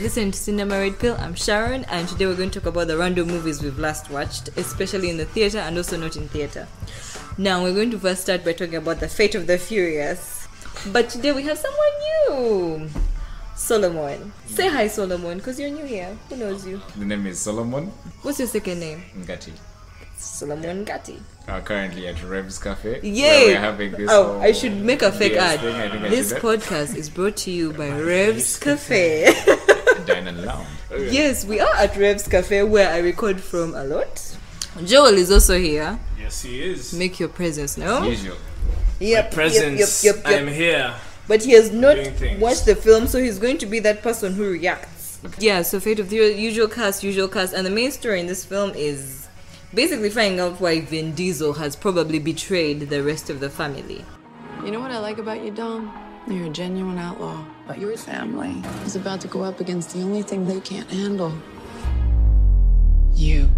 You're listening to Cinema Red Pill. I'm Sharon, and today we're going to talk about the random movies we've last watched, especially in the theater and also not in theater. Now, we're going to first start by talking about the Fate of the Furious. But today we have someone new. Solomon. Say hi, Solomon, because you're new here. Who knows you? The name is Solomon. What's your second name? Ngati. Solomon Ngati. Currently at Rev's Cafe. Yay! We're having this I should make a fake ad. This podcast is brought to you by Rev's Cafe. Dine and Lounge. Okay. Yes, we are at Rev's Cafe where I record from a lot. Joel is also here. Yes, he is. Make your presence known. Usual. Yep. My presence. Yep. I'm here. But he has not watched the film, so he's going to be that person who reacts. Okay. Yeah, so Fate of the usual cast. And the main story in this film is basically finding out why Vin Diesel has probably betrayed the rest of the family. You know what I like about you, Dom? You're a genuine outlaw. But your family is about to go up against the only thing they can't handle. You.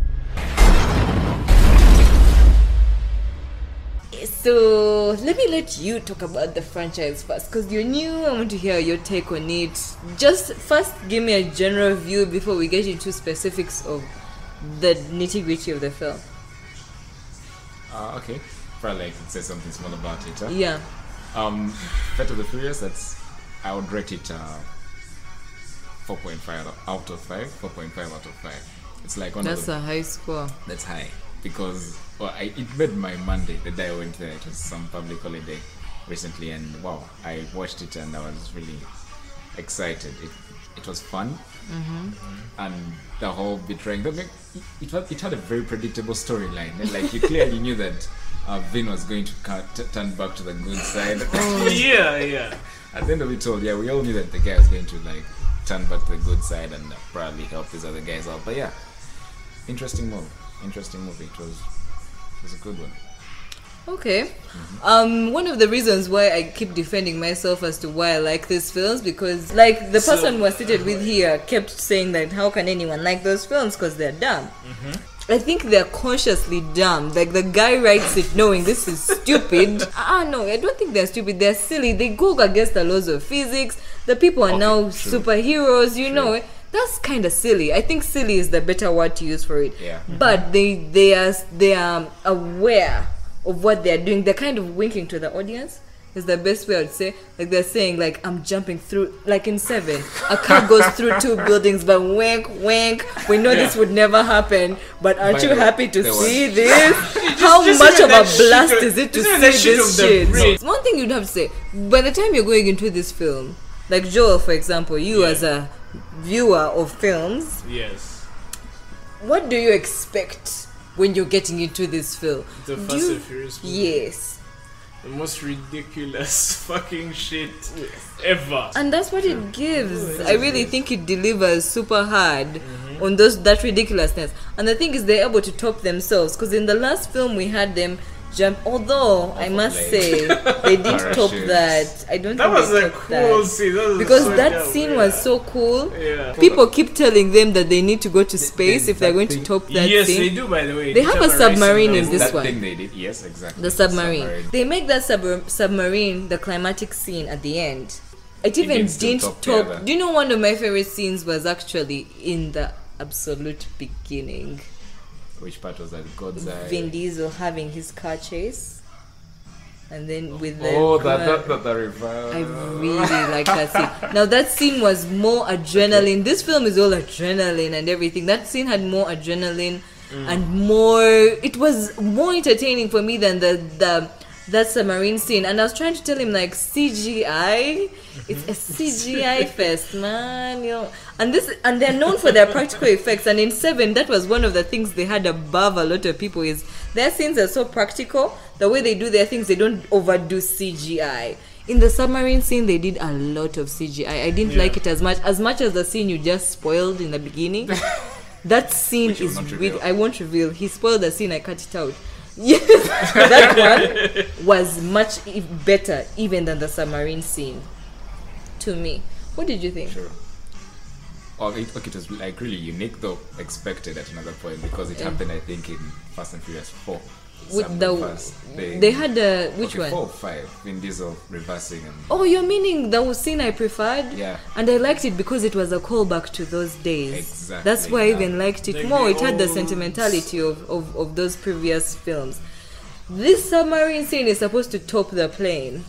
So, let me let you talk about the franchise first, because you're new. I want to hear your take on it. Just first give me a general view before we get into specifics of the nitty-gritty of the film. Okay. Probably I could say something small about it. Huh? Yeah. Fate of the Furious, I would rate it 4.5 out of 5. 4.5 out of 5. It's like one That's a high score. That's high. Because it made my Monday, the day I went there. It was some public holiday recently, and wow, I watched it and I was really excited. It was fun, and the whole betraying. It had a very predictable storyline. Like you clearly knew that Vin was going to turn back to the good side. Yeah. At the end of it all, we all knew that the guy was going to turn back to the good side and probably help these other guys out. But yeah, interesting movie. It was a good one. Okay. One of the reasons why I keep defending myself as to why I like these films, because the person who was seated with here kept saying that how can anyone like those films because they're dumb. I think they're consciously dumb. Like the guy writes it knowing this is stupid. No, I don't think they're stupid. They're silly. They go against the laws of physics. The people are now superheroes, you know. That's kind of silly. I think silly is the better word to use for it. Yeah. But they are aware of what they're doing. They're kind of winking to the audience. Is the best way I would say. Like they're saying, I'm jumping through. Like in 7, a car goes through 2 buildings, but wink, wink. We know this would never happen. But aren't you happy to see this? How much of a blast is it to say this shit? One thing you'd have to say, by the time you're going into this film, like Joel, for example, you as a viewer of films, yes, what do you expect when you're getting into this film? The Fast and Furious movie. Yes. The most ridiculous fucking shit ever. And that's what it gives. I really think it delivers super hard on that ridiculousness. And the thing is, they're able to top themselves, because in the last film we had them jump, although I must say they did top that. I don't that think was they a topped cool that. scene. Because that scene was so cool. Yeah. People keep telling them that they need to go to space if they're going to top that yes, scene. They do, by the way. They have a submarine in this that one. thing they did. Yes, exactly. The submarine. They make that submarine the climatic scene at the end. It even didn't top. Do you know one of my favorite scenes was actually in the absolute beginning? Which part was that? God's Eye. Vin Diesel having his car chase, and then with the that I really like that scene. Now that scene was more adrenaline. This film is all adrenaline and everything. That scene had more adrenaline and more. It was more entertaining for me than that submarine scene. And I was trying to tell him CGI. It's a CGI fest, man. You know. And they're known for their practical effects. And in 7, that was one of the things they had above a lot of people. Is their scenes are so practical. The way they do their things, they don't overdo CGI. In the submarine scene, they did a lot of CGI. I didn't like it as much as the scene you just spoiled in the beginning. That scene is really. I won't reveal. He spoiled the scene. I cut it out. Yes, that one was much better even than the submarine scene. To me, what did you think? Sure. It was really unique, though expected at another point, because it happened, I think, in Fast and Furious 4. with Some the reverse thing. they had the which Okay, one? 4 or 5 Vin Diesel reversing and Oh, you're meaning the scene I preferred? Yeah. And I liked it because it was a callback to those days. Exactly, That's why I yeah. even liked it Like more. the It had the old- sentimentality of those previous films. This submarine scene is supposed to top the plane.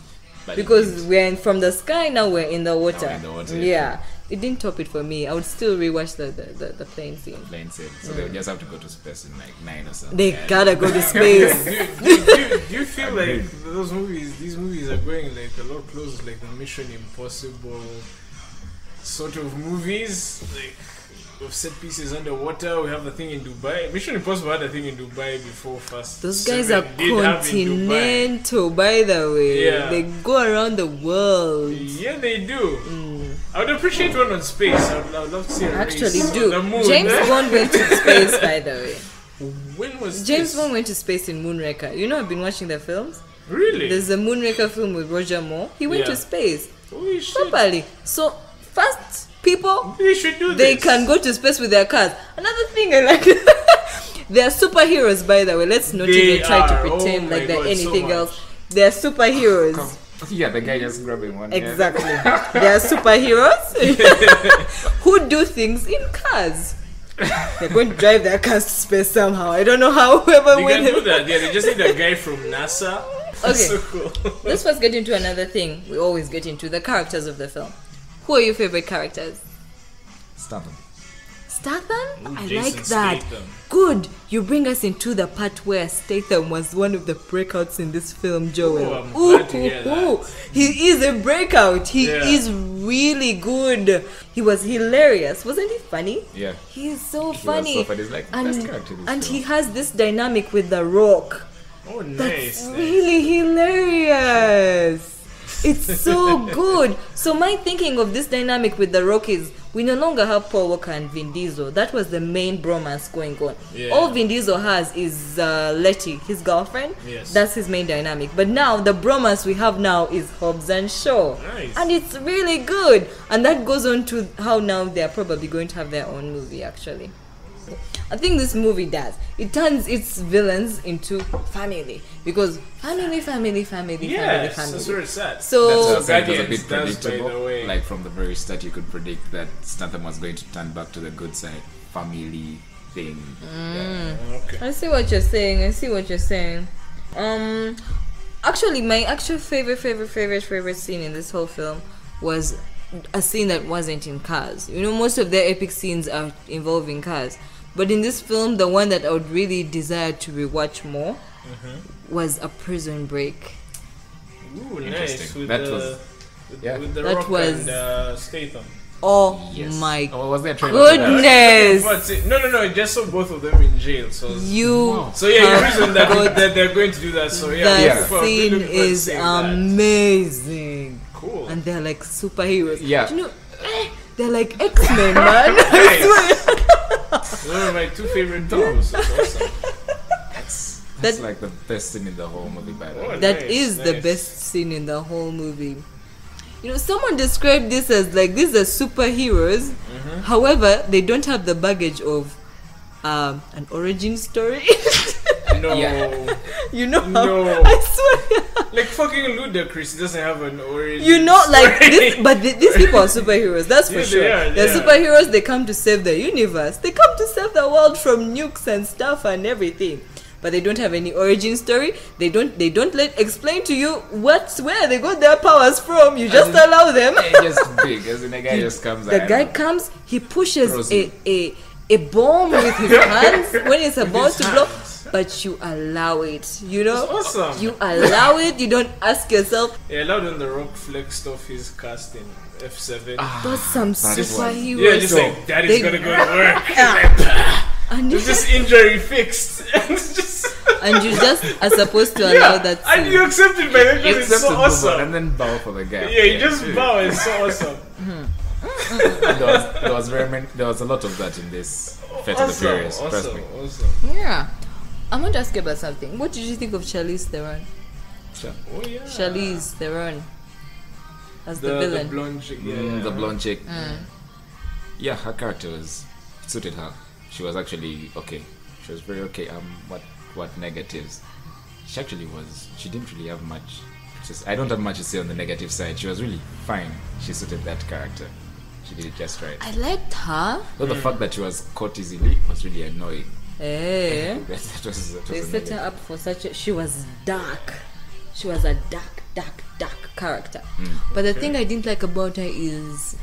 But Because we're from the sky, now we're in the water. in the water, Yeah. It didn't top it for me. I would still rewatch the plane scene. plane scene. So they would just have to go to space in like 9 or something. They And- gotta go to space. Do you feel like Agreed. these movies are going like a lot closer, like the Mission Impossible sort of movies? Like, we have set pieces underwater. We have the thing in Dubai. Mission Impossible had a thing in Dubai before Fast. Those guys are 7 did have in Dubai. continental, by the way. Yeah. They go around the world. Yeah, they do. I would appreciate one on space. I would love to see a Actually, race do. on the moon. James Bond went to space, by the way. When was James this? Bond went to space in Moonraker. You know, I've been watching the films. Really? There's a Moonraker film with Roger Moore. He went Yeah. to space Holy shit. properly. So, first, people, They should do they this. can go to space with their cars. Another thing I like, they are superheroes, by the way. Let's not They even try to are. pretend Oh like my they're God, so anything much. else. They are superheroes. Yeah, the guy just grabbing one. yeah. Exactly. They are superheroes who do things in cars. They're going to drive their cars to space somehow. I don't know how. Whoever They win can do that. Yeah, they just need a guy from NASA. That's Okay. so cool. Let's first get into another thing. We always get into the characters of the film. Who are your favorite characters? Stop him. Statham? I Jason like that. Statham. Good. You bring us into the part where Statham was one of the breakouts in this film, Joel. I'm glad to hear that. He is a breakout. He Yeah. is really good. He was hilarious. Wasn't he funny? Yeah. He is so was funny. so funny. He's like the and best character in this and film. he has this dynamic with The Rock. Oh, That's nice. really hilarious. It's so good. So my thinking of this dynamic with The Rock is we no longer have Paul Walker and Vin Diesel. That was the main bromance going on. Yeah. All Vin Diesel has is Letty, his girlfriend. Yes. That's his main dynamic. But now the bromance we have now is Hobbs and Shaw. Nice. And it's really good. And that goes on to how now they're probably going to have their own movie actually. I think this movie does. It turns its villains into family. Because family. Yes, that's where it's at. So That's what I said, it was a Guardians bit does, by the predictable. way. Like from the very start, you could predict that Statham was going to turn back to the good side, family thing. Yeah. Okay. I see what you're saying. Actually, my actual favorite scene in this whole film was a scene that wasn't in cars. You know, most of their epic scenes are involving cars. But in this film, the one that I would really desire to rewatch more was A Prison Break. Ooh, nice. Interesting. With That the, was- with, yeah. with the That Rock was- and Statham. Oh Yes. my Oh, was there a trailer? for that? goodness! But no, I just saw both of them in jail. So You so yeah, the have reason got that they're going to do that. So yeah, that looking forward- scene looking forward to is seeing that. amazing. Cool. And they're like superheroes. Yeah. Do you know, they're like X-Men, man. I swear. One of my two favorite films. It's awesome. That's That- like the best scene in the whole movie, by the way. Oh, That nice, is the nice. best scene in the whole movie. You know, someone described this as like these are superheroes. However, they don't have the baggage of an origin story. No. Yeah. You know how No. I swear. Like fucking Ludacris doesn't have an origin. You know, like story. this, but these people are superheroes. That's for Yeah, sure. they are, They're yeah. superheroes. They come to save the universe. They come to save the world from nukes and stuff and everything. But they don't have any origin story. They don't explain to you where they got their powers from. You just allow them. It's just big, as in the guy just comes The out. guy comes, he pushes Throws a bomb with his hands when it's about his to blow. hands. But you allow it, you know? That's awesome. You allow it, you don't ask yourself, Yeah, I loved when The Rock flexed off his cast in F7. that's some that is superhero. Yeah, just stuff. like daddy's They- gonna go to work. and It's just injury fixed. It's just and you just are supposed to allow that and scene. you accept it by then because it's Except so to move on awesome. and then bow for the guy. Yeah, you just bow. It's so awesome. There was a lot of that in this Fate of the Furious. Trust me. awesome. Yeah. I want to ask you about something. What did you think of Charlize Theron? Sure. Oh yeah. Charlize Theron as the The villain. blonde chick. Yeah, The blonde chick. Mm. Yeah, her character suited her. She was actually okay. She was very okay. What what negatives, she didn't really have much. I don't have much to say on the negative side. She was really fine. She suited that character. She did it just right. I liked her. Though the fact that she was caught easily was really annoying. Eh. that was They set her up for she was dark. She was a dark character. But the thing I didn't like about her is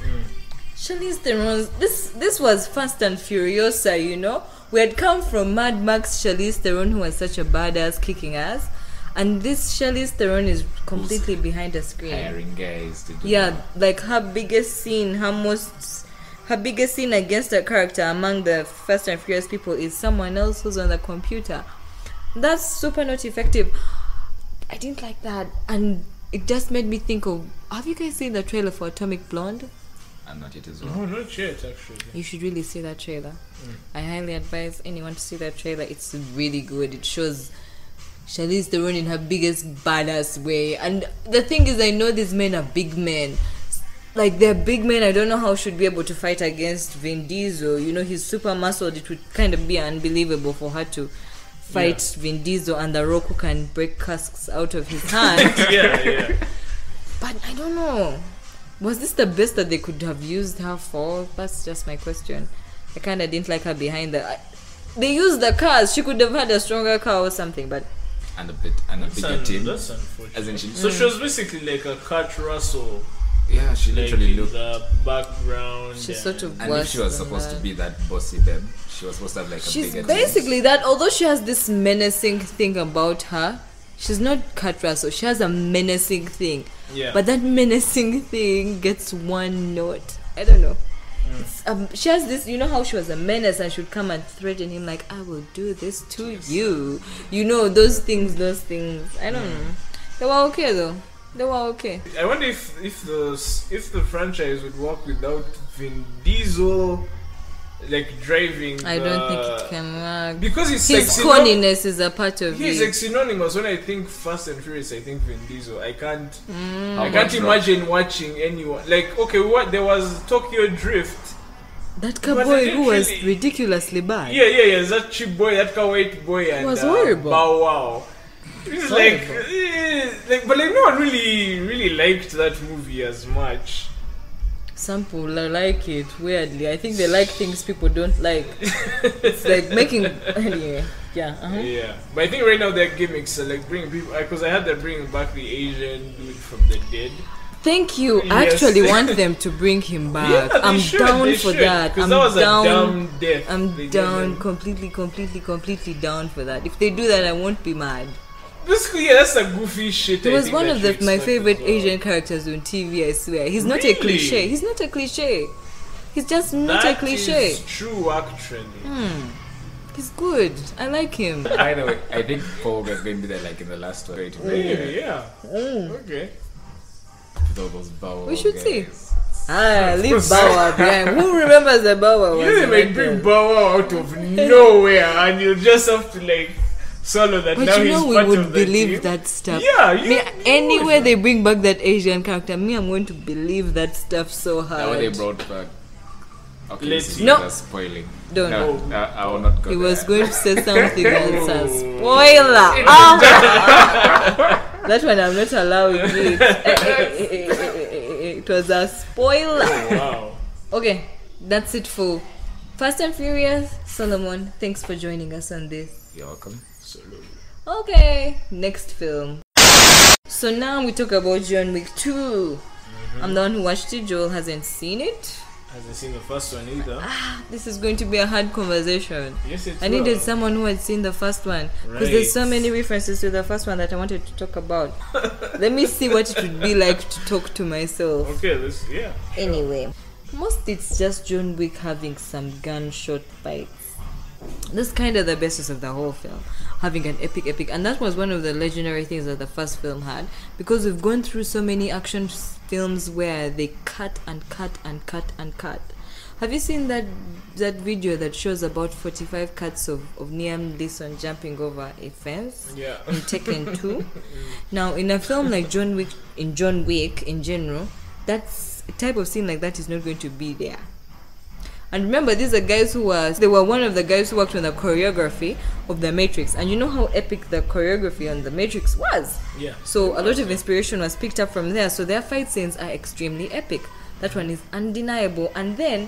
Charlize Theron's this was Fast and Furiosa, you know? We had come from Mad Max Charlize Theron, who was such a badass kicking ass, and this Charlize Theron is completely behind the screen. Hiring guys to do like her biggest scene against her character among the Fast and Furious people is someone else who's on the computer. That's super not effective. I didn't like that, and it just made me think of, have you guys seen the trailer for Atomic Blonde? And not yet as well. No, not yet actually. You should really see that trailer. I highly advise anyone to see that trailer. It's really good. It shows Charlize Theron in her biggest badass way. And the thing is, I know these men are big men. Like, they're big men. I don't know how should be able to fight against Vin Diesel. You know, he's super muscled. It would kind of be unbelievable for her to fight Vin Diesel and the Rock, who can break casks out of his hand. yeah. But I don't know. Was this the best that they could have used her for? That's just my question. I kind of didn't like her behind the... They used the cars. She could have had a stronger car or something, but... And a bigger team. That's unfortunate. As in So she was basically like a Kurt Russell. Yeah, she literally looked... the background. She's sort of And if she was supposed that. to be that bossy babe, she was supposed to have like a She's bigger basically that. Although she has this menacing thing about her, she's not Kurt Russell. She has a menacing thing. Yeah. But that menacing thing gets one note. I don't know. She has this, you know how she was a menace and she would come and threaten him like, I will do this to you. You know, those things. I don't know. They were okay though. They were okay. I wonder if the franchise would work without Vin Diesel like driving. I don't think it can work. Because it's his like corniness is a part of he's it. like synonymous. When I think Fast and Furious, I think Vin Diesel. I can't How much imagine watching anyone like there was Tokyo Drift. That But I cowboy didn't who was really- ridiculously bad. Yeah. That cheap boy, that white boy, and was horrible. Bow Wow. It's but like no one really liked that movie as much. Some people like it weirdly. I think they like things people don't like. It's like making anyway. Yeah. Yeah, but I think right now their gimmicks are like bringing people. Because I had them bringing back the Asian dude from the dead. Thank you. I Yes. actually want them to bring him back. Yeah, I'm they down should, for that. Because I'm that was down. a dumb death. I'm They down, did. completely down for that. If they do that, I won't be mad. Basically, yeah, that's a goofy shit. He I was think one that of you my expect favorite as well. Asian characters on TV, I swear. He's not a Really? cliche. He's not a cliche. He's just not a cliche. That is true, actually. He's good. I like him. By the way, I think Paul was going to be there like in the last one. Yeah. Okay. With all those Bow We should guys. see. Leave Bow behind. Who remembers the Bow? You know, they bring Bow Wow out of nowhere, and you just have to like swallow that. But now you he's know we part would of the believe team. that stuff. Yeah, Anywhere they bring back that Asian character, I'm going to believe that stuff so hard. Now what they brought back. Okay, Let's this see. is No. spoiling. Don't. No, I will not go He was there. going to say something else. A spoiler. That one I'm not allowing it. It was a spoiler. Wow. Okay, that's it for Fast and Furious. Solomon, thanks for joining us on this. You're welcome. Okay, next film. So now we talk about John Wick 2. I'm the one who watched it. Joel hasn't seen it. Hasn't seen the first one either. This is going to be a hard conversation. Yes, it I needed will. someone who had seen the first one because Right. there's so many references to the first one that I wanted to talk about. Let me see what it would be like to talk to myself. Okay, Anyway, most it's just John Wick having some gunshot fights. That's kind of the basis of the whole film, having an epic, and that was one of the legendary things that the first film had, because we've gone through so many action films where they cut and cut and cut and cut. Have you seen that video that shows about 45 cuts of Liam Neeson jumping over a fence? Yeah. In Tekken 2. Now, in a film like John Wick in general, that's a type of scene like that is not going to be there. And remember, these are guys they were one of the guys who worked on the choreography of The Matrix. And you know how epic the choreography on The Matrix was? Yeah. So a lot of inspiration was picked up from there. So their fight scenes are extremely epic. That one is undeniable. And then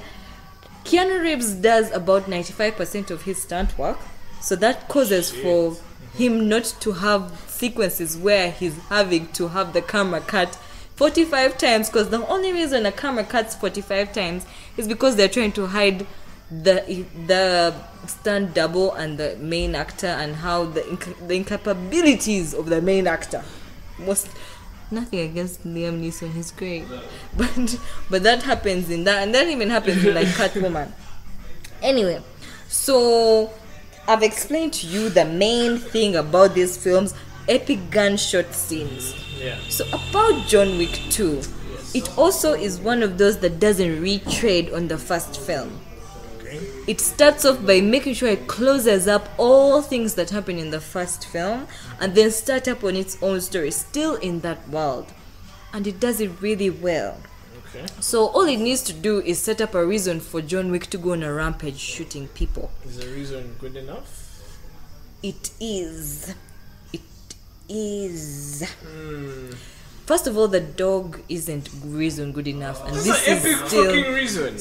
Keanu Reeves does about 95% of his stunt work. So that causes for him not to have sequences where he's having to have the camera cut 45 times, because the only reason a camera cuts 45 times is because they're trying to hide the stunt double and the main actor, and how the incapabilities of the main actor. Nothing against Liam Neeson, he's great, but that happens in that, and that even happens in like Catwoman. Anyway, so I've explained to you the main thing about these films: epic gunshot scenes. Yeah. So about John Wick 2, it also is one of those that doesn't retread on the first film. Okay. It starts off by making sure it closes up all things that happen in the first film, and then start up on its own story, still in that world. And it does it really well. Okay. So all it needs to do is set up a reason for John Wick to go on a rampage shooting people. Is the reason good enough? It is. First of all, the dog isn't reason good enough, and this an is epic still fucking reason.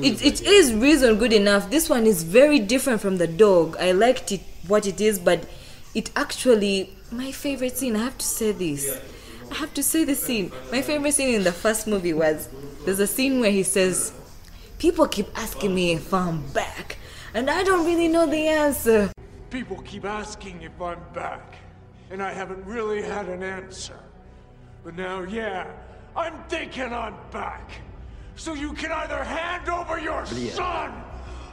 it is reason good enough. This one is very different from the dog. I liked it what it is, but it actually, my favorite scene, I have to say this. I have to say the scene. My favorite scene in the first movie was, there's a scene where he says, "People keep asking me if I'm back, and I don't really know the answer." People keep asking if I'm back, and I haven't really had an answer. But now, yeah, I'm thinking I'm back. So you can either hand over your son,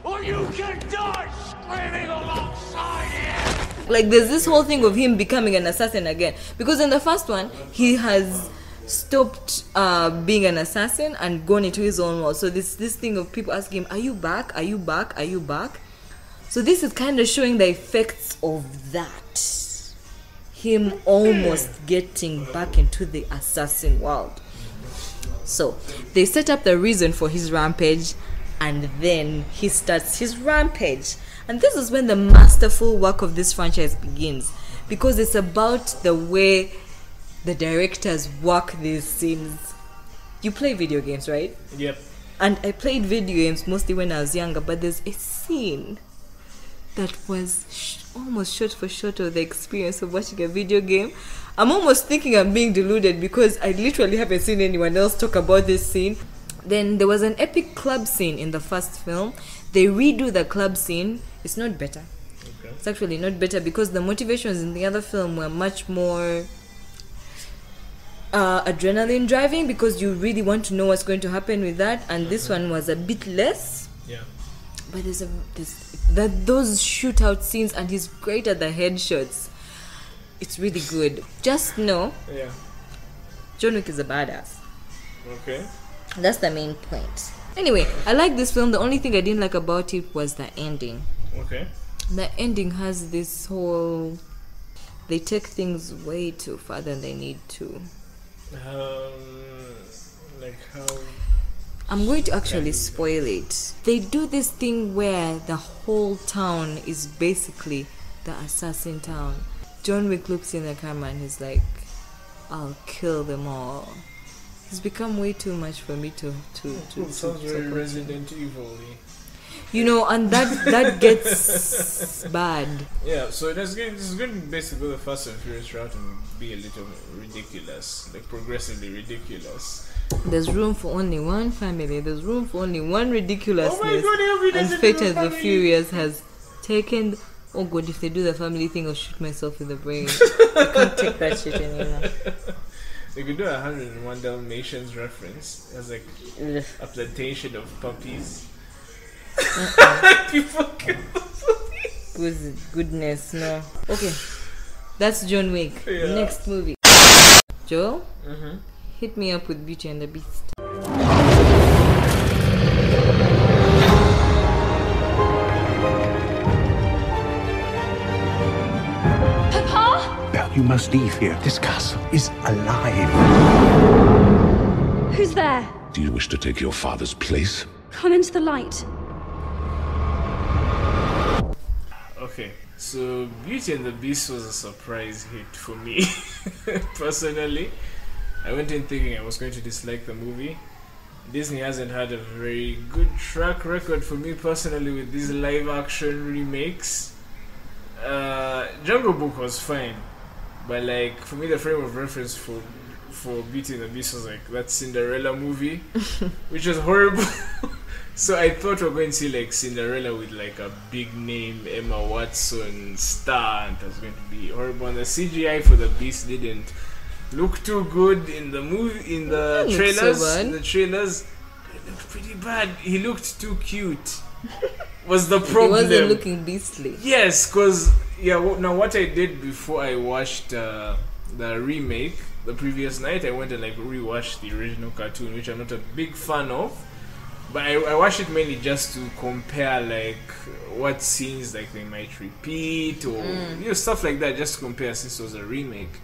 or you can die screaming alongside him! Like, there's this whole thing of him becoming an assassin again. Because in the first one, he has stopped being an assassin and gone into his own world. So this thing of people asking him, "Are you back? Are you back? Are you back?" So this is kind of showing the effects of that. Him almost getting back into the assassin world. So they set up the reason for his rampage, and then he starts his rampage. And this is when the masterful work of this franchise begins, because it's about the way the directors work these scenes. You play video games, right? Yep. And I played video games mostly when I was younger, but there's a scene that was almost shot for shot of the experience of watching a video game. I'm almost thinking I'm being deluded, because I literally haven't seen anyone else talk about this scene. Then there was an epic club scene in the first film. They redo the club scene. It's not better. Okay. It's actually not better, because the motivations in the other film were much more adrenaline driving, because you really want to know what's going to happen with that. And this one was a bit less. Yeah. But those shootout scenes, and he's great at the headshots. It's really good. Just know, Yeah. John Wick is a badass. Okay. That's the main point. Anyway, I like this film. The only thing I didn't like about it was the ending. Okay. The ending has this whole, they take things way too far than they need to. Like how? I'm going to actually spoil it. They do this thing where the whole town is basically the assassin town. John Wick looks in the camera and he's like, "I'll kill them all." It's become way too much for me to Sounds very Resident Evil-y. You know, and that gets bad. Yeah, so this is going to basically go the Fast and Furious route and be a little ridiculous, like progressively ridiculous. There's room for only one family. There's room for only one ridiculousness. Oh my God, and Fate and the Furious has taken. Oh God, if they do the family thing, I'll shoot myself in the brain. I can't take that shit anymore. They could do 101 Dalmatians reference as like a plantation of puppies. People kill the puppies. Goodness, no. Okay, that's John Wick. Yeah. Next movie. Joel, hit me up with Beauty and the Beast. You must leave here. This castle is alive. Who's there? Do you wish to take your father's place? Come into the light. Okay, so Beauty and the Beast was a surprise hit for me. Personally, I went in thinking I was going to dislike the movie. Disney hasn't had a very good track record for me personally with these live action remakes. Jungle Book was fine, but like for me the frame of reference for Beauty and the Beast was like that Cinderella movie, which was horrible. So I thought we were going to see like Cinderella with like a big name Emma Watson star, and it was going to be horrible. And the CGI for the Beast didn't look too good in the movie, in the trailers. So in the trailers, it looked pretty bad. He looked too cute. Was the problem? He wasn't looking beastly. Yes, because now what I did before I watched the remake the previous night, I went and like rewatched the original cartoon, which I'm not a big fan of. But I watched it mainly just to compare like what scenes like they might repeat or stuff like that, just to compare since it was a remake.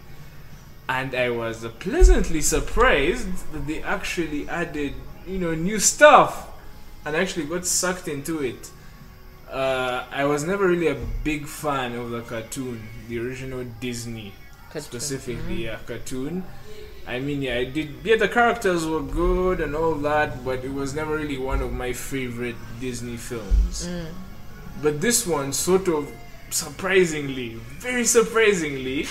And I was pleasantly surprised that they actually added new stuff, and actually got sucked into it. I was never really a big fan of the cartoon, the original Disney specifically cartoon. I mean, the characters were good and all that, but it was never really one of my favorite Disney films. But this one sort of surprisingly, very surprisingly,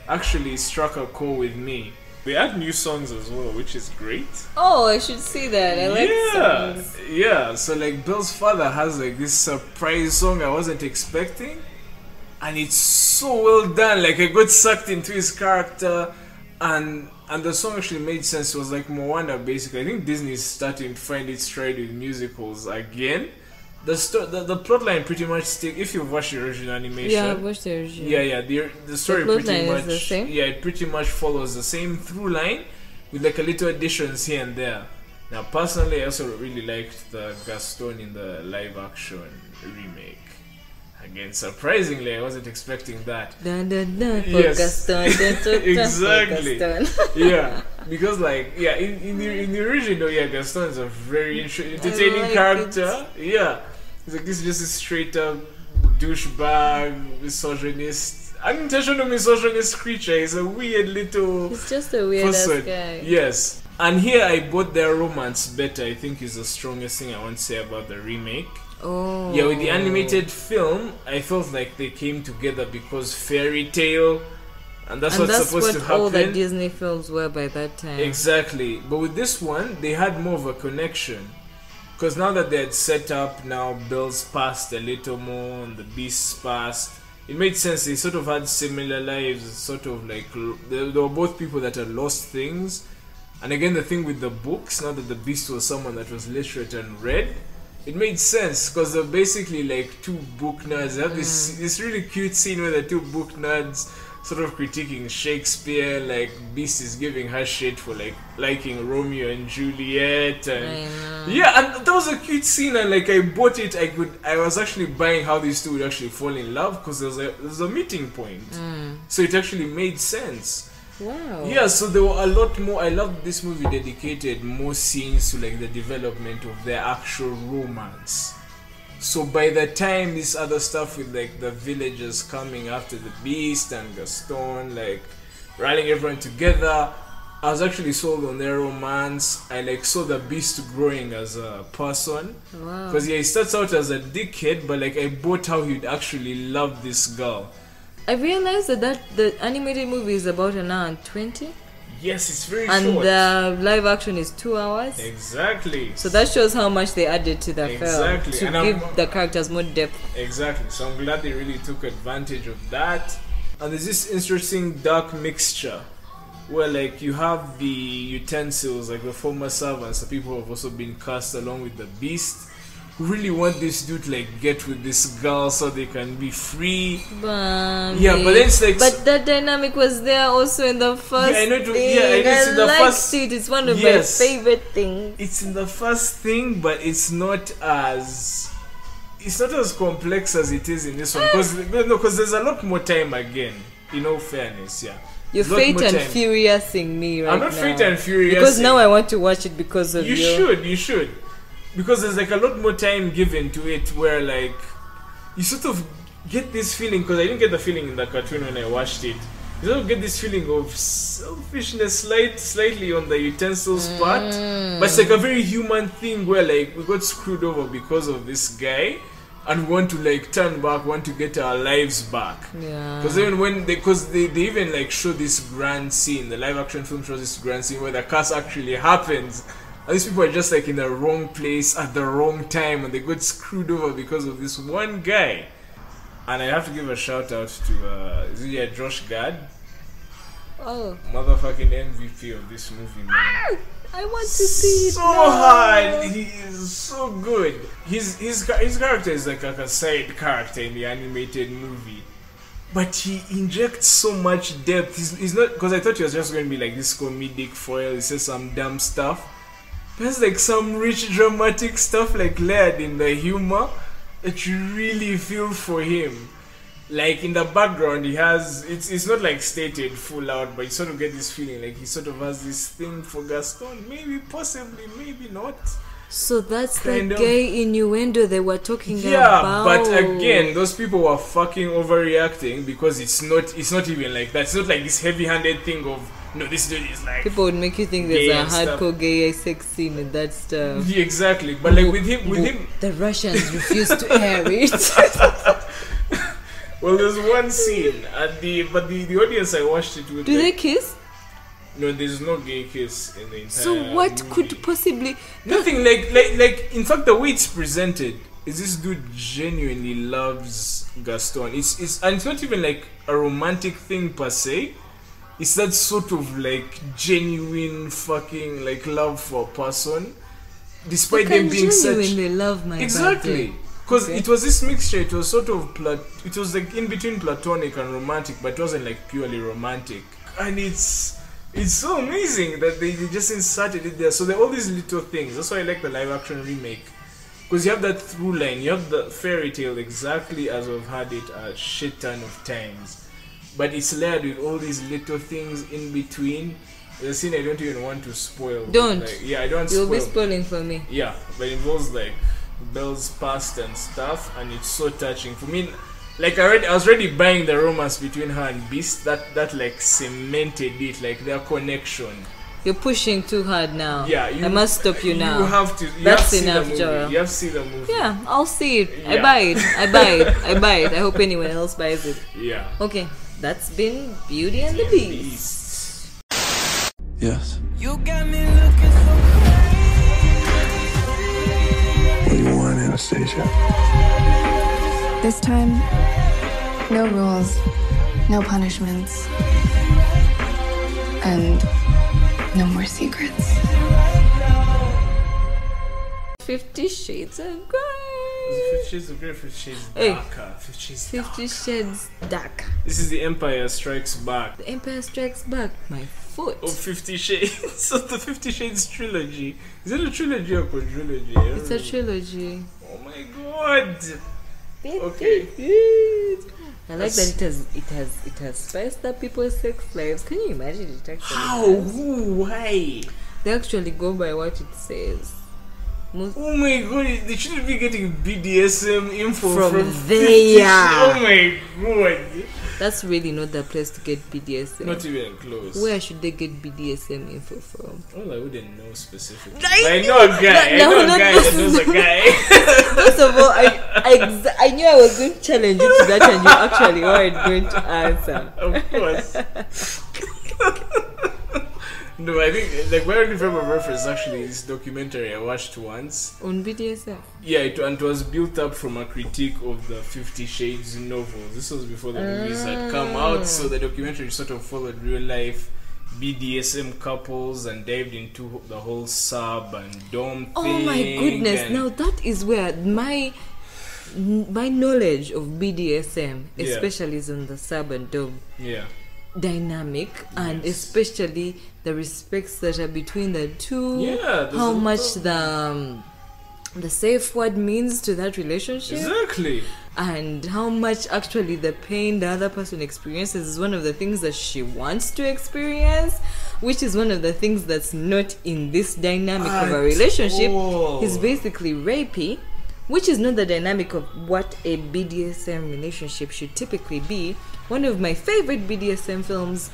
actually struck a chord with me. They add new songs as well, which is great. Oh, I should see that. I like songs. Yeah, so like Belle's father has like this surprise song I wasn't expecting, and it's so well done. Like I got sucked into his character, and the song actually made sense. It was like Moana basically. I think Disney is starting to find its stride with musicals again. The plotline pretty much stick. If you've watched the original animation, yeah, I've watched the original. Yeah, the story pretty much is the same. Yeah, it pretty much follows the same through line with like a little additions here and there. Now, personally, I also really liked the Gaston in the live action remake. Again, surprisingly, I wasn't expecting that. Dun, dun, dun, Yes, Gaston, dun, dun, dun, exactly. Gaston. Yeah, because like in the original, Gaston is a very entertaining like character. Yeah, he's like this just a straight up douchebag, misogynist, unintentional misogynist creature. He's a weird little. He's just a weird ass guy. Yes, and here I bought their romance better. I think is the strongest thing I want to say about the remake. Oh. Yeah, with the animated film, I felt like they came together because fairy tale, and that's what's supposed to happen. All the Disney films were by that time. Exactly, but with this one, they had more of a connection. Because now that they had set up, now Belle's past a little more, and the Beast's past, it made sense. They sort of had similar lives, sort of like they were both people that had lost things. And again, the thing with the books, now that the Beast was someone that was literate and read, it made sense because they're basically like two book nerds. They have this really cute scene where the two book nerds sort of critiquing Shakespeare. Like Beast is giving her shit for like liking Romeo and Juliet, and yeah, and that was a cute scene. And like I bought it. I was actually buying how these two would actually fall in love because there's a meeting point. So it actually made sense. Wow. Yeah, so there were a lot more. I love this movie dedicated more scenes to like the development of their actual romance. So by the time this other stuff with like the villagers coming after the Beast and Gaston, like rallying everyone together, I was actually sold on their romance. I like saw the Beast growing as a person. Wow. Because he starts out as a dickhead, but like I bought how he'd actually love this girl. I realized that the animated movie is about an hour and 20. Yes, it's very and short. And the live action is 2 hours. Exactly. So that shows how much they added to the film to and give the characters more depth. Exactly. So I'm glad they really took advantage of that. And there's this interesting dark mixture where like you have the utensils, like the former servants, the people who have also been cast along with the Beast, who really want this dude to like get with this girl so they can be free. But then it's like, but that dynamic was there also in the first I know thing. it's in the first. It's one of my favorite things. It's in the first thing, but it's not as complex as it is in this one because there's a lot more time again. In all fairness, yeah. You're Fate and Furiousing me right now. I'm not Fate and Furious. Because now I want to watch it because of you. You should. because there's like a lot more time given to it, where like you sort of get this feeling, because I didn't get the feeling in the cartoon when I watched it. You sort of get this feeling of selfishness slightly on the utensils part, but it's like a very human thing where like we got screwed over because of this guy, and we want to like turn back, want to get our lives back. Yeah. Because even when they even like show this grand scene, the live action film shows this grand scene where the curse actually happens, and these people are just like in the wrong place at the wrong time, and they got screwed over because of this one guy. And I have to give a shout out to Josh Gad. Oh. Motherfucking MVP of this movie, man. I want to see it. So hard. He is so good. His character is like a side character in the animated movie, but he injects so much depth. He's not, because I thought he was just going to be like this comedic foil. He says some dumb stuff. There's like some rich dramatic stuff like layered in the humor that you really feel for him. Like in the background, he has, it's not like stated full out, but you sort of get this feeling like he sort of has this thing for Gaston. Maybe, possibly, maybe not. So that's the gay innuendo they were talking about. Yeah, but again, those people were fucking overreacting, because it's not even like that. It's not like this heavy-handed thing of, no, this dude is like, people would make you think there's a hardcore gay sex scene and that stuff. Yeah, exactly. But like with him, the Russians refused to air it. Well, there's one scene at the audience I watched it with. Do they kiss? No, there's no gay kiss in the entire. So what movie. could possibly? Nothing. Like in fact, the way it's presented is this dude genuinely loves Gaston. It's not even like a romantic thing per se. It's that sort of like genuine fucking like love for a person, despite them being such. Genuinely love my exactly. Because it was this mixture, it was sort of it was like in between platonic and romantic, but it wasn't like purely romantic. And it's so amazing that they just inserted it there. So there are all these little things. That's why I like the live action remake. Because you have that through line, you have the fairy tale exactly as we've had it a shit ton of times. But it's layered with all these little things in between. The scene I don't even want to spoil. Don't. Like, yeah, I don't You'll spoil. be spoiling for me. Yeah, but it involves like Belle's past and stuff, and it's so touching for me. Like I was already buying the romance between her and Beast. That like cemented it, like their connection. You're pushing too hard now. Yeah, I must stop you now. You have to. That's enough, Joel. You have to see the movie. Yeah, I'll see it. Yeah. I buy it. I buy it. I hope anyone else buys it. Yeah. Okay, that's been Beauty and the Beast. Yes. You got me looking so What do you want, Anastasia? This time, no rules, no punishments, and no more secrets. 50 Shades of Grey. 50 Shades of Grey, 50 Shades darker, 50 Shades 50 Shades dark. This is the Empire Strikes Back. The Empire Strikes Back. My foot. Of 50 Shades. Of the 50 Shades trilogy. Is it a trilogy or quadrilogy? It's a trilogy. Oh my god. 50 Okay. Shades. I like that it has spiced up people's sex lives. Can you imagine it actually? How? Who? Why? They actually go by what it says. Oh my god, they shouldn't be getting BDSM info From 50 there. Oh my god. That's really not the place to get BDSM. Not even close. Where should they get BDSM info from? Well, I wouldn't know specifically. I know a guy. I know a guy that knows a guy. First of all, I knew I was going to challenge you to that, and you actually weren't going to answer. Of course. No, I think like my only frame of reference is actually this documentary I watched once on BDSM. Yeah, it was built up from a critique of the 50 Shades novels. This was before the movies had come out, so the documentary sort of followed real life BDSM couples and dived into the whole sub and dom thing. Oh my goodness! Now that is where my knowledge of BDSM, especially is on the sub and dom. Yeah. Dynamic, and especially the respects that are between the two. Yeah, how much the safe word means to that relationship. Exactly. And how much actually the pain the other person experiences is one of the things that she wants to experience. which is one of the things that's not in this dynamic of a relationship. He's basically rapey, which is not the dynamic of what a BDSM relationship should typically be. One of my favorite BDSM films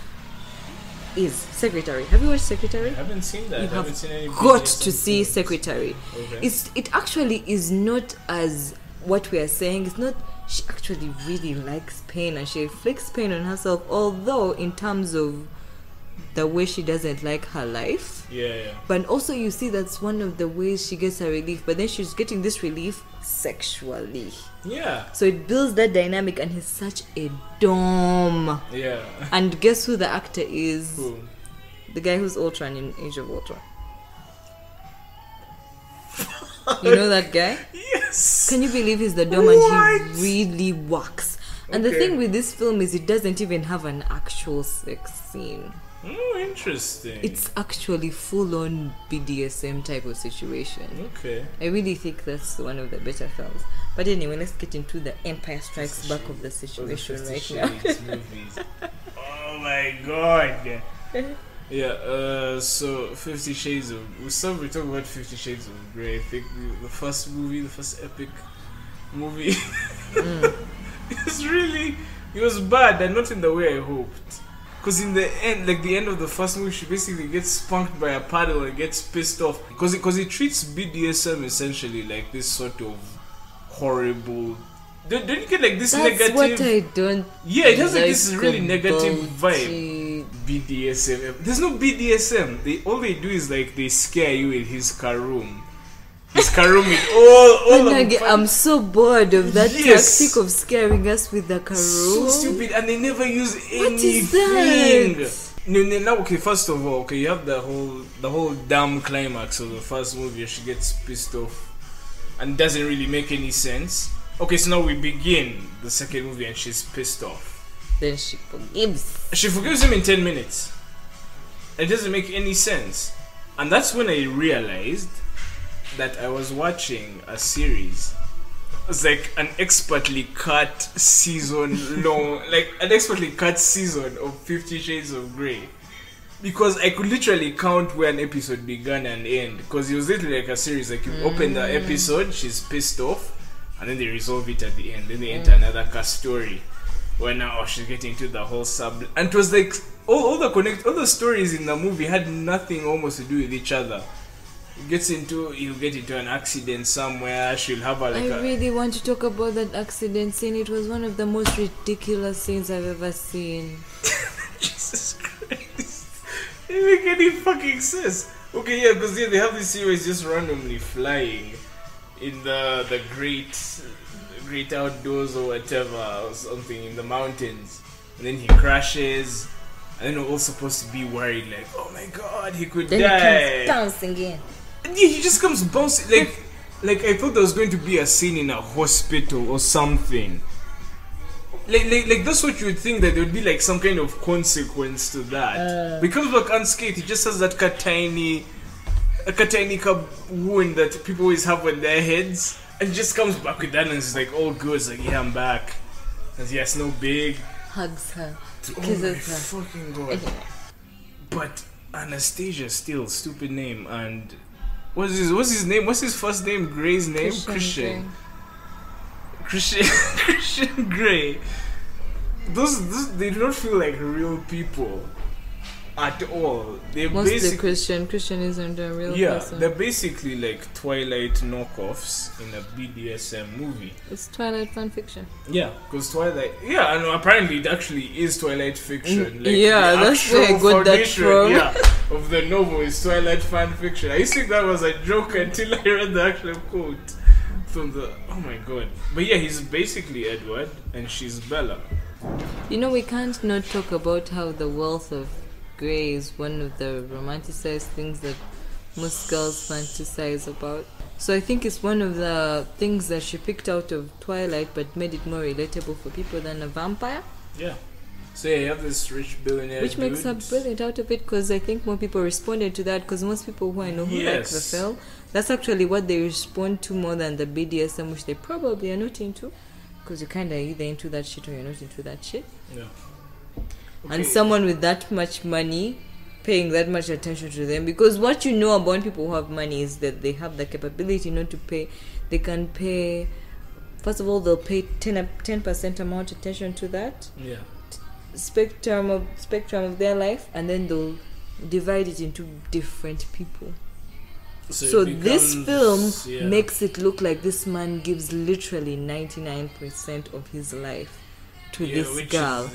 is Secretary. Have you watched Secretary? I haven't seen that. You I haven't seen any got BDSM to see films. Secretary. Okay. It actually is not as what we are saying. It's not. She actually really likes pain and she inflicts pain on herself. Although in terms of the way she doesn't like her life. Yeah. But also you see that's one of the ways she gets her relief. But then she's getting this relief sexually. Yeah. So it builds that dynamic, and he's such a dom. Yeah. And guess who the actor is? Who? The guy who's Ultron in Age of Ultron. You know that guy? Yes. Can you believe he's the dom and he really works? And the thing with this film is it doesn't even have an actual sex scene. Oh, interesting. It's actually full-on BDSM type of situation. Okay. I really think that's one of the better films. But anyway, let's get into the Empire Strikes Back of the situation right now. Movies. Oh my god. Yeah, so 50 Shades of... We talk about 50 Shades of Grey. I think the first movie, the first epic movie. It was bad, and not in the way I hoped. Because in the end, like the end of the first movie, she basically gets spunked by a paddle and gets pissed off. Because it treats BDSM essentially like this sort of horrible... Don't you get like this negative... That's what I don't... Yeah, it has like this like really negative about vibe. BDSM. There's no BDSM. All they do is like they scare you in his car room. His car room with all of I'm so bored of that Yes. tactic of scaring us with the car So room. stupid, and they never use What is anything. that? No, now, okay, first of all, okay, you have the whole damn climax of the first movie where she gets pissed off and doesn't really make any sense. Okay, so now we begin the second movie and she's pissed off. Then she forgives. She forgives him in 10 minutes. It doesn't make any sense. And that's when I realized that I was watching a series. It's like an expertly cut season long, like an expertly cut season of 50 Shades of Grey. Because I could literally count where an episode began and end. Because it was literally like a series. Like you open the episode, she's pissed off, and then they resolve it at the end. Then they enter another cast story where now she's getting into the whole sub. And it was like all the stories in the movie had nothing almost to do with each other. He'll get into an accident somewhere. She'll have a I really want to talk about that accident scene. It was one of the most ridiculous scenes I've ever seen. Jesus Christ. It didn't make any fucking sense. Okay, yeah, because they have this series just randomly flying in the great outdoors or whatever, or something in the mountains. And then he crashes. And then we're all supposed to be worried, like, oh my god, he could Then die. he comes bouncing again. And yeah, he just comes bouncing. Like I thought there was going to be a scene in a hospital or something. Like that's what you would think, that there would be like some kind of consequence to that. But he comes back unscathed. He just has that tiny wound that people always have on their heads, and he just comes back with that, and it's like all good. It's like, yeah, I'm back. And yeah, it's no big. Hugs her. Oh Kisses my her. fucking god. But Anastasia still, stupid name. And what's his name? What's his first name? Gray's name? Christian Grey. Those they do not feel like real people at all. They're Mostly Christian isn't a real person. They're basically like Twilight knockoffs in a BDSM movie. It's Twilight fan fiction. Yeah, because Twilight. Yeah, and apparently it actually is Twilight fiction. Like yeah, the that's where I actual got that foundation, from. Yeah, of the novel is Twilight fan fiction. I used to think that was a joke until I read the actual quote from the. Oh my god! But yeah, he's basically Edward, and she's Bella. You know, we can't not talk about how the wealth of Grey is one of the romanticized things that most girls fantasize about. So I think it's one of the things that she picked out of Twilight but made it more relatable for people than a vampire. Yeah. So yeah, you have this rich billionaire Which makes her brilliant out of it, because I think more people responded to that, because most people who I know who like the film, that's actually what they respond to more than the BDSM, which they probably are not into, because you're kind of either into that shit or you're not into that shit. Yeah. And someone with that much money paying that much attention to them, because what you know about people who have money is that they have the capability not to pay. They can pay. First of all, they'll pay 10% amount attention to that spectrum of their life, and then they'll divide it into different people. So this film makes it look like this man gives literally 99% of his life to this girl.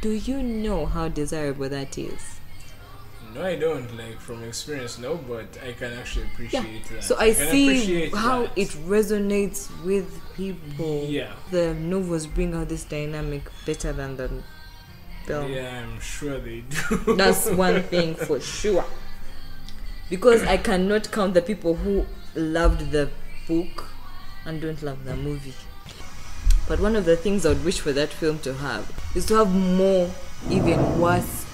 Do you know how desirable that is? No, I don't, like from experience, no, but I can actually appreciate that. So I see how it resonates with people. The novels bring out this dynamic better than the film. Yeah, I'm sure they do. That's one thing for sure. Because I cannot count the people who loved the book and don't love the movie. But one of the things I would wish for that film to have is to have more, even worse,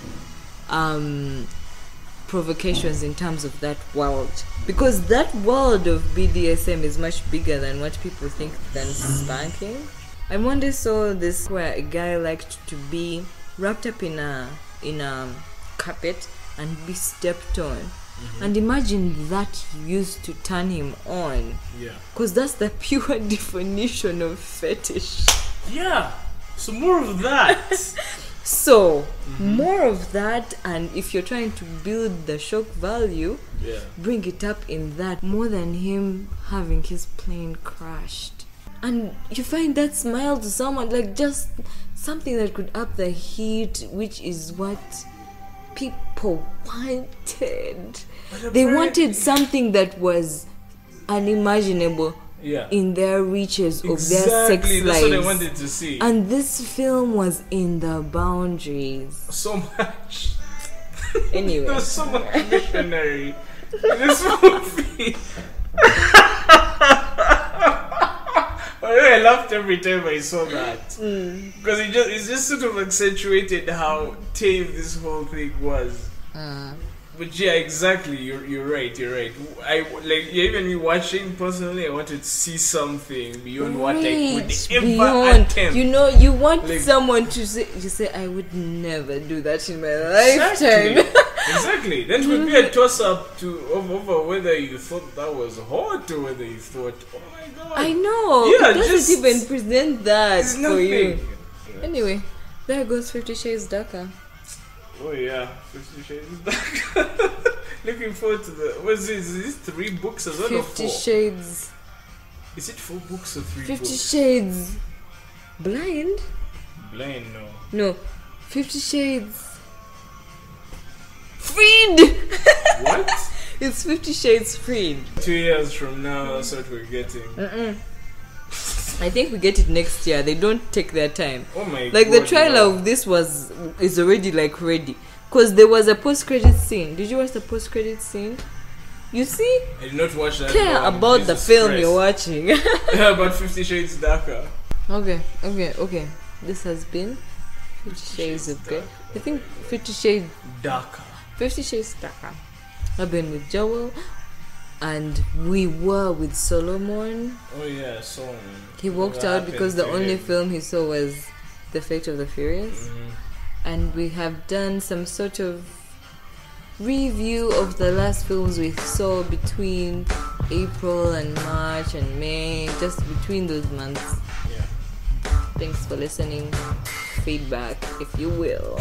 provocations in terms of that world. Because that world of BDSM is much bigger than what people think than spanking. I one day saw this where a guy liked to be wrapped up in a carpet and be stepped on. And imagine that used to turn him on. Because that's the pure definition of fetish. So more of that. So more of that, and if you're trying to build the shock value, bring it up in that, more than him having his plane crashed. And you find that smile to someone, like just something that could up the heat, which is what people wanted. They wanted something that was unimaginable in their reaches of their sex lives. That's what they wanted to see. And this film was in the boundaries. So much. Anyway. There's so much missionary in this movie. I laughed every time I saw that. Because it just sort of accentuated how tame this whole thing was. But yeah, exactly. You're right. I like even me watching personally. I wanted to see something beyond what I could ever attempt. You know, you want like, someone to say. You say, I would never do that in my lifetime. Exactly. That would be a toss up over whether you thought that was hot or whether you thought, oh my god. I know. Yeah, it doesn't even present that for you. Anyway, there goes 50 Shades Darker. Oh yeah, 50 Shades Darker. Looking forward to the. What is this? Is this 3 books as well? 50 Shades. Is it 4 books or 3 50 books? Shades. Blind? Blind, no. No. 50 Shades. Freed! What? It's 50 Shades Freed. 2 years from now, that's what we're getting. I think we get it next year. They don't take their time. Oh my god. Like the trailer of this is already like ready. Because there was a post-credit scene. Did you watch the post-credit scene? You see? I did not watch that. Care about Jesus the film Christ. You're watching. Yeah, about 50 Shades Darker. Okay. This has been 50 Shades of Grey. I think 50 Shades Darker. 50 Shades Darker. I've been with Joel. And we were with Solomon. Oh yeah, Solomon. He walked out because the only film he saw was The Fate of the Furious. And we have done some sort of review of the last films we saw between April and March and May, just between those months. Yeah. Thanks for listening. Feedback, if you will.